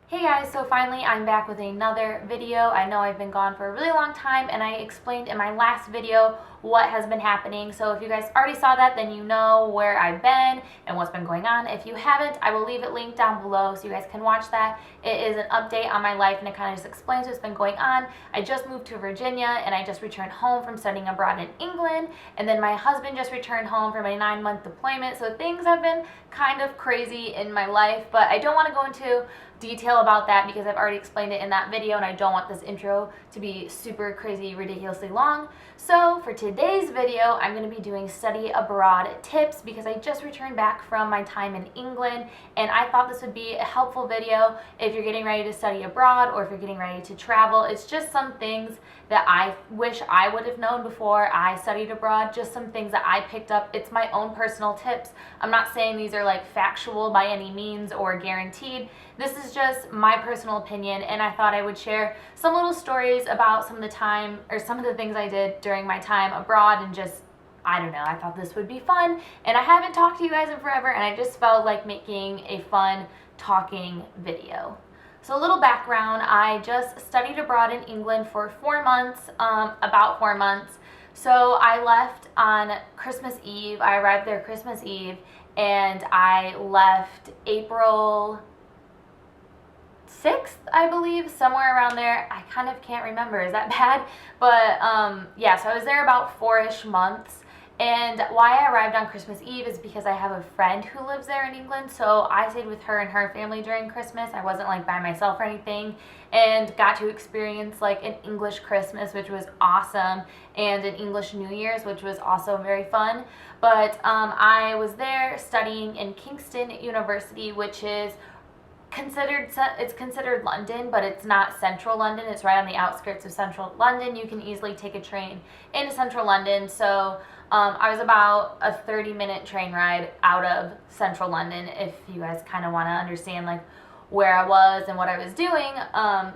Hey guys, so finally I'm back with another video. I know I've been gone for a really long time and I explained in my last video what has been happening. So if you guys already saw that, then you know where I've been and what's been going on. If you haven't, I will leave it linked down below so you guys can watch that. It is an update on my life and it kind of just explains what's been going on. I just moved to Virginia and I just returned home from studying abroad in England, and then my husband just returned home from a 9-month deployment. So things have been kind of crazy in my life, but I don't want to go into detail about that because I've already explained it in that video and I don't want this intro to be super crazy, ridiculously long. So for today's video, I'm going to be doing study abroad tips because I just returned back from my time in England and I thought this would be a helpful video if you're getting ready to study abroad or if you're getting ready to travel. It's just some things that I wish I would have known before I studied abroad, just some things that I picked up. It's my own personal tips. I'm not saying these are like factual by any means or guaranteed. This is just my personal opinion, and I thought I would share some little stories about some of the time or some of the things I did during my time abroad, and just, I don't know, I thought this would be fun. And I haven't talked to you guys in forever, and I just felt like making a fun talking video. So a little background, I just studied abroad in England for 4 months, about 4 months. So I left on Christmas Eve. I arrived there Christmas Eve, and I left April 6th, I believe, somewhere around there. I kind of can't remember. Is that bad? But yeah, so I was there about 4-ish months. And why I arrived on Christmas Eve is because I have a friend who lives there in England, so I stayed with her and her family during Christmas. I wasn't like by myself or anything, and got to experience like an English Christmas, which was awesome, and an English New Year's, which was also very fun. But I was there studying in Kingston University, which is considered London, but it's not central London. It's right on the outskirts of central London. You can easily take a train into central London. So I was about a 30-minute train ride out of central London, if you guys kind of want to understand like where I was and what I was doing.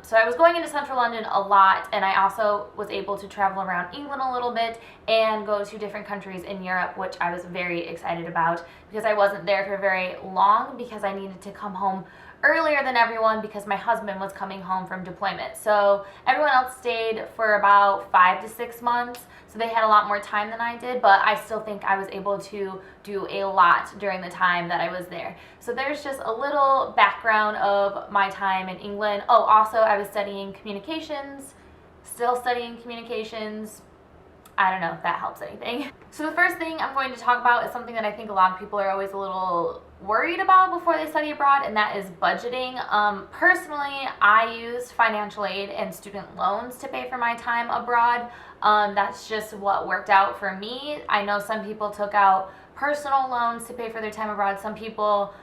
So I was going into central London a lot, and I also was able to travel around England a little bit and go to different countries in Europe, which I was very excited about because I wasn't there for very long because I needed to come home earlier than everyone because my husband was coming home from deployment. So everyone else stayed for about 5 to 6 months, so they had a lot more time than I did, but I still think I was able to do a lot during the time that I was there. So there's just a little background of my time in England. Oh, also I was studying communications, still studying communications. I don't know if that helps anything. So the first thing I'm going to talk about is something that I think a lot of people are always a little worried about before they study abroad, and that is budgeting. Personally, I use financial aid and student loans to pay for my time abroad. That's just what worked out for me. I know some people took out personal loans to pay for their time abroad. Some people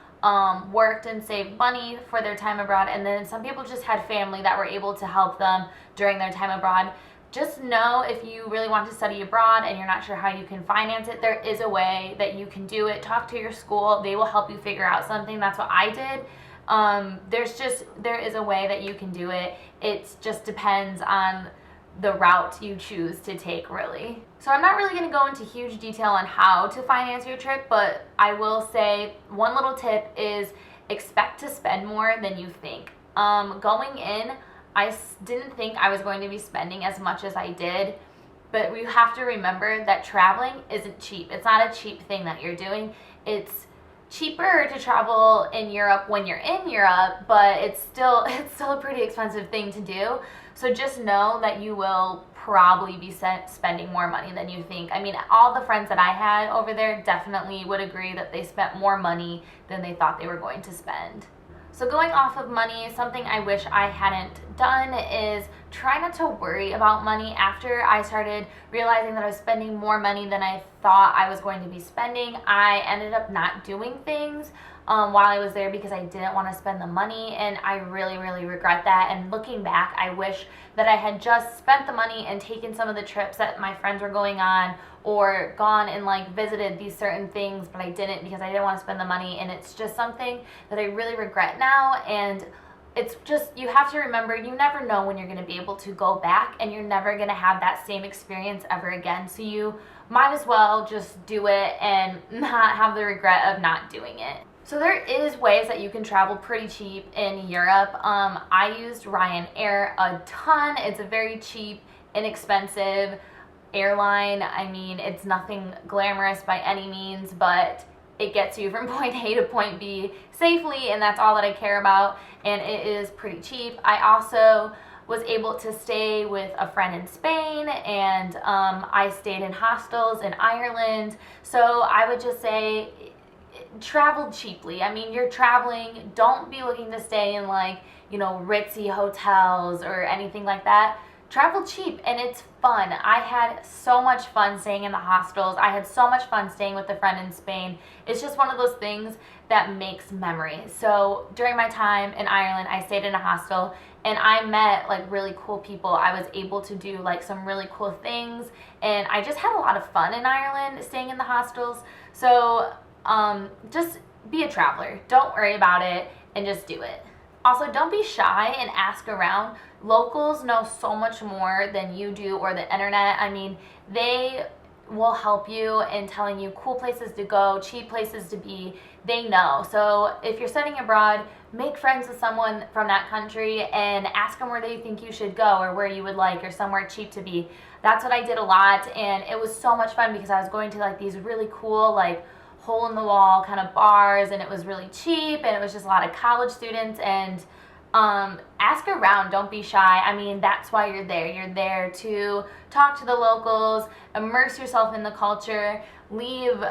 worked and saved money for their time abroad, and then some people just had family that were able to help them during their time abroad. Just know if you really want to study abroad and you're not sure how you can finance it, there is a way that you can do it. Talk to your school. They will help you figure out something. That's what I did. There is a way that you can do it. It just depends on the route you choose to take, really. So I'm not really going to go into huge detail on how to finance your trip, but I will say one little tip is expect to spend more than you think. Going in, I didn't think I was going to be spending as much as I did, but you have to remember that traveling isn't cheap. It's not a cheap thing that you're doing. It's cheaper to travel in Europe when you're in Europe, but it's still a pretty expensive thing to do. So just know that you will probably be spending more money than you think. I mean, all the friends that I had over there definitely would agree that they spent more money than they thought they were going to spend. So going off of money, something I wish I hadn't done is try not to worry about money. After I started realizing that I was spending more money than I thought I was going to be spending, I ended up not doing things while I was there because I didn't want to spend the money, and I really, really regret that. And looking back, I wish that I had just spent the money and taken some of the trips that my friends were going on, or gone and like visited these certain things, but I didn't because I didn't want to spend the money. And it's just something that I really regret now. And it's just, you have to remember, you never know when you're going to be able to go back, and you're never going to have that same experience ever again. So you might as well just do it and not have the regret of not doing it. So there is ways that you can travel pretty cheap in Europe. I used Ryanair a ton. It's a very cheap, inexpensive airline. I mean, it's nothing glamorous by any means, but it gets you from point A to point B safely, and that's all that I care about, and it is pretty cheap. I also was able to stay with a friend in Spain, and I stayed in hostels in Ireland. So I would just say travel cheaply. I mean, you're traveling, don't be looking to stay in like, you know, ritzy hotels or anything like that. Travel cheap, and it's fun. I had so much fun staying in the hostels. I had so much fun staying with a friend in Spain. It's just one of those things that makes memories. So during my time in Ireland, I stayed in a hostel, and I met like really cool people. I was able to do like some really cool things, and I just had a lot of fun in Ireland staying in the hostels. So just be a traveler. Don't worry about it, and just do it. Also, don't be shy and ask around. Locals know so much more than you do or the internet. I mean, they will help you in telling you cool places to go, cheap places to be. They know. So if you're studying abroad, make friends with someone from that country and ask them where they think you should go or where you would like or somewhere cheap to be. That's what I did a lot, and it was so much fun because I was going to like these really cool like hole-in-the-wall kind of bars, and it was really cheap, and it was just a lot of college students. And ask around, don't be shy. I mean, that's why you're there. You're there to talk to the locals, immerse yourself in the culture, leave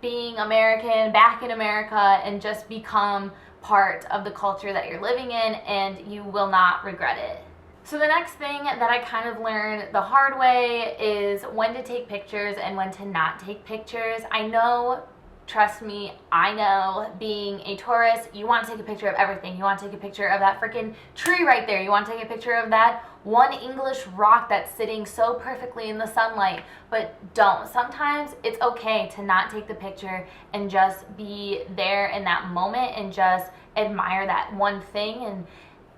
being American back in America, and just become part of the culture that you're living in, and you will not regret it. So the next thing that I kind of learned the hard way is when to take pictures and when to not take pictures. I know, trust me, I know, being a tourist, you want to take a picture of everything. You want to take a picture of that freaking tree right there. You want to take a picture of that one English rock that's sitting so perfectly in the sunlight. But don't. Sometimes it's okay to not take the picture and just be there in that moment and just admire that one thing. And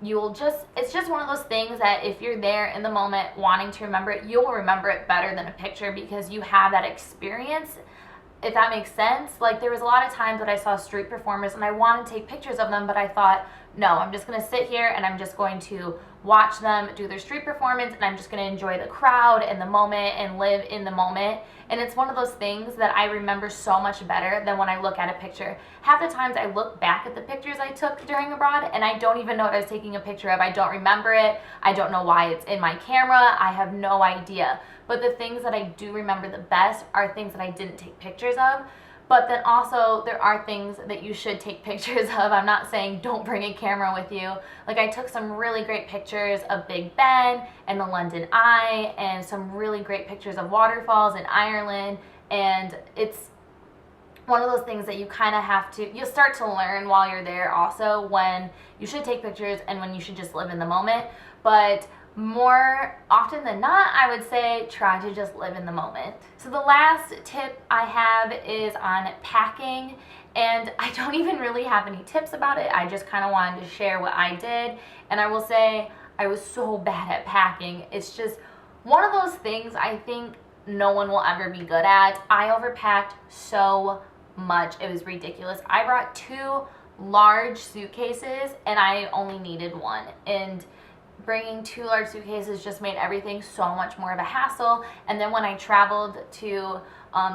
it's just one of those things that if you're there in the moment wanting to remember it, you'll remember it better than a picture because you have that experience. If that makes sense. Like, there was a lot of times that I saw street performers and I wanted to take pictures of them, but I thought, no, I'm just going to sit here and I'm just going to watch them do their street performance, and I'm just going to enjoy the crowd and the moment and live in the moment. And it's one of those things that I remember so much better than when I look at a picture. Half the times I look back at the pictures I took during abroad and I don't even know what I was taking a picture of. I don't remember it. I don't know why it's in my camera. I have no idea. But the things that I do remember the best are things that I didn't take pictures of. But then also there are things that you should take pictures of. I'm not saying don't bring a camera with you. Like, I took some really great pictures of Big Ben and the London Eye and some really great pictures of waterfalls in Ireland. And it's one of those things that you kind of have to, you'll start to learn while you're there also when you should take pictures and when you should just live in the moment. But more often than not, I would say try to just live in the moment. So the last tip I have is on packing, and I don't even really have any tips about it. I just kind of wanted to share what I did, and I will say I was so bad at packing. It's just one of those things I think no one will ever be good at. I overpacked so much. It was ridiculous. I brought 2 large suitcases and I only needed 1, and bringing 2 large suitcases just made everything so much more of a hassle. And then when I traveled to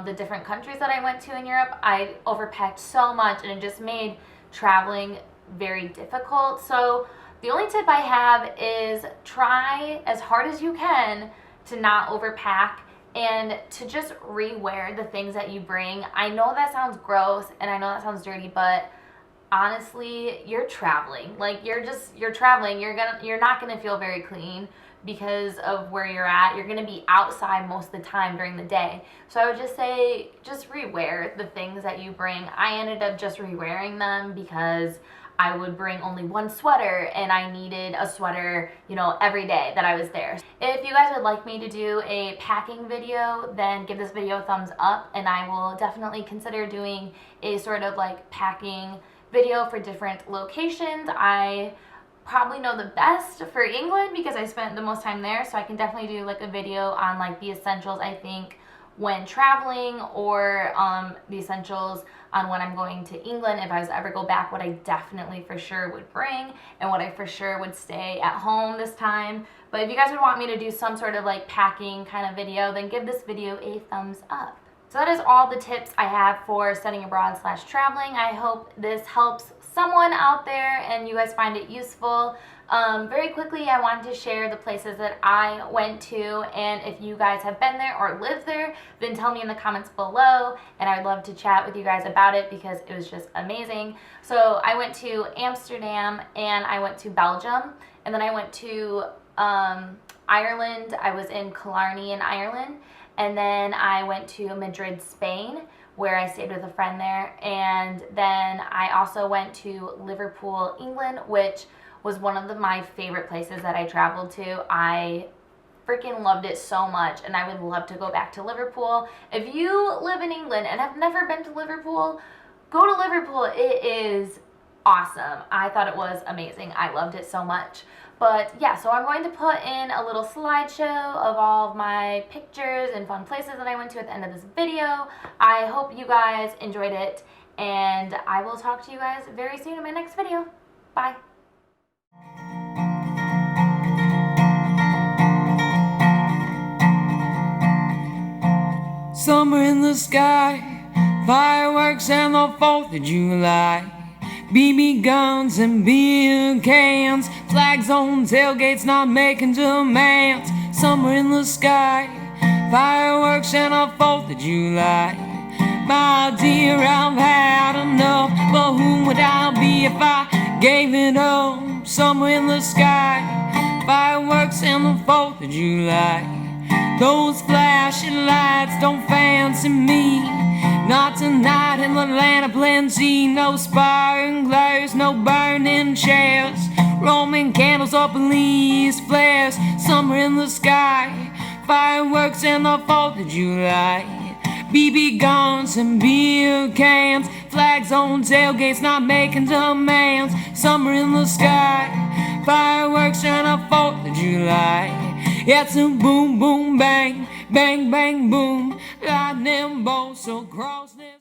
the different countries that I went to in Europe, I overpacked so much and it just made traveling very difficult. So the only tip I have is try as hard as you can to not overpack and to just rewear the things that you bring. I know that sounds gross and I know that sounds dirty, but honestly, you're traveling. Like, you're traveling. You're not gonna feel very clean because of where you're at. You're gonna be outside most of the time during the day. So I would just say, just rewear the things that you bring. I ended up just rewearing them because I would bring only 1 sweater and I needed a sweater, every day that I was there. If you guys would like me to do a packing video, then give this video a thumbs up, and I will definitely consider doing a sort of like packing video for different locations. I probably know the best for England because I spent the most time there, so I can definitely do like a video on like the essentials I think when traveling, or the essentials on when I'm going to England. If I was to ever go back, what I definitely for sure would bring, and what I for sure would stay at home this time. But if you guys would want me to do some sort of like packing kind of video, then give this video a thumbs up. So that is all the tips I have for studying abroad / traveling. I hope this helps someone out there and you guys find it useful. Very quickly, I wanted to share the places that I went to, and if you guys have been there or lived there, then tell me in the comments below, and I'd love to chat with you guys about it because it was just amazing. So I went to Amsterdam, and I went to Belgium, and then I went to Ireland. I was in Killarney in Ireland, and then I went to Madrid, Spain, where I stayed with a friend there, and then I also went to Liverpool, England, which was one of my favorite places that I traveled to. I freaking loved it so much, and I would love to go back to Liverpool. If you live in England and have never been to Liverpool, go to Liverpool. It is awesome. I thought it was amazing. I loved it so much. But yeah, so I'm going to put in a little slideshow of all of my pictures and fun places that I went to at the end of this video. I hope you guys enjoyed it, and I will talk to you guys very soon in my next video. Bye. Summer in the sky, fireworks and the 4th of July, BB guns and beer cans, flags on tailgates not making demands. Summer in the sky, fireworks and the 4th of July. My dear, I've had enough, but who would I be if I gave it up? Summer in the sky, fireworks and the 4th of July. Those flashing lights don't fancy me, not tonight in the land of plenty. No sparklers, no burning chairs, Roman candles or police flares. Summer in the sky, fireworks and the 4th of July. BB guns and beer cans, flags on tailgates not making demands. Summer in the sky, fireworks and the 4th of July. It's a boom, boom, bang, bang, bang, boom, lightning bolts across this